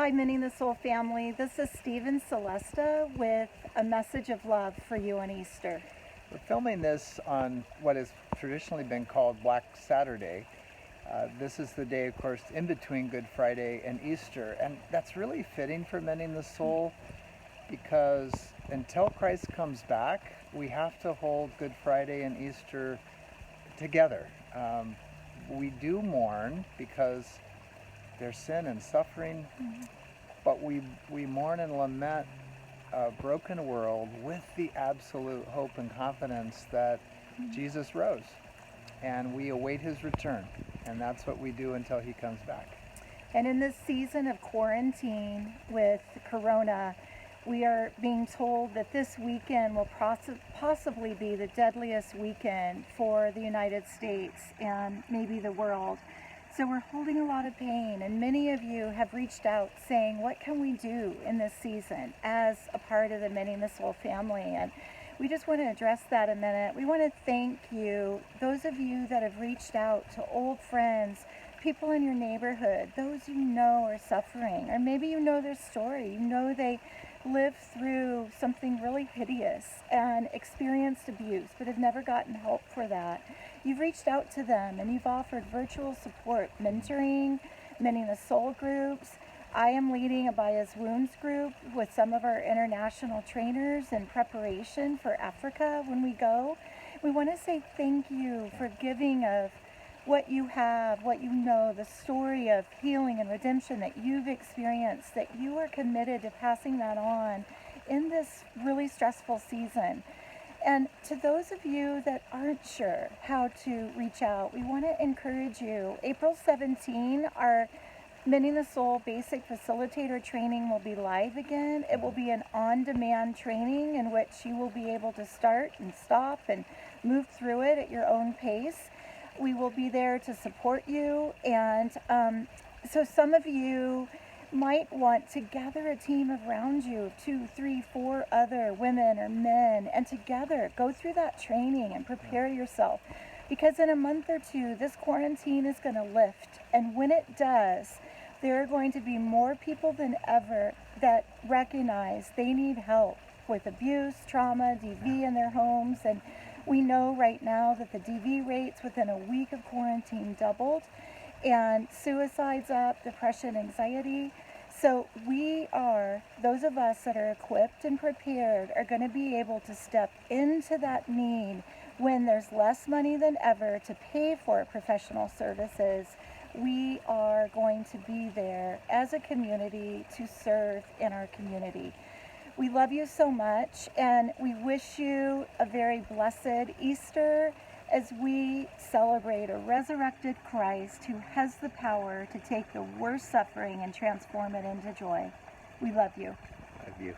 Hi, Mending the Soul family. This is Steve and Celesta with a message of love for you on Easter. We're filming this on what has traditionally been called Black Saturday. This is the day, of course, in between Good Friday and Easter, and that's really fitting for Mending the Soul because until Christ comes back, we have to hold Good Friday and Easter together. We do mourn because there's sin and suffering, but we mourn and lament a broken world with the absolute hope and confidence that Jesus rose, and we await his return, and that's what we do until he comes back. And in this season of quarantine with Corona, we are being told that this weekend will possibly be the deadliest weekend for the United States and maybe the world. So we're holding a lot of pain, and many of you have reached out saying, what can we do in this season as a part of the Mending the Soul family? And we just want to address that a minute. We want to thank you, those of you that have reached out to old friends, people in your neighborhood, those you know are suffering, or maybe you know their story. You know they lived through something really hideous and experienced abuse, but have never gotten help for that. You've reached out to them and you've offered virtual support, mentoring, Mending the Soul groups. I am leading a By His Wounds group with some of our international trainers in preparation for Africa when we go. We want to say thank you for giving of what you have, what you know, the story of healing and redemption that you've experienced, that you are committed to passing that on in this really stressful season. And to those of you that aren't sure how to reach out, we want to encourage you. April 17, our Mending the Soul Basic Facilitator training will be live again. It will be an on-demand training in which you will be able to start and stop and move through it at your own pace. We will be there to support you, and so some of you might want to gather a team around you of 2, 3, 4 other women or men, and together go through that training and prepare yourself, because in a month or two this quarantine is going to lift, and when it does, there are going to be more people than ever that recognize they need help with abuse, trauma, DV in their homes. And we know right now that the DV rates within a week of quarantine doubled, and suicides up, depression, anxiety. So those of us that are equipped and prepared are going to be able to step into that need when there's less money than ever to pay for professional services. We are going to be there as a community to serve in our community. We love you so much, and we wish you a very blessed Easter as we celebrate a resurrected Christ who has the power to take the worst suffering and transform it into joy. We love you. Love you.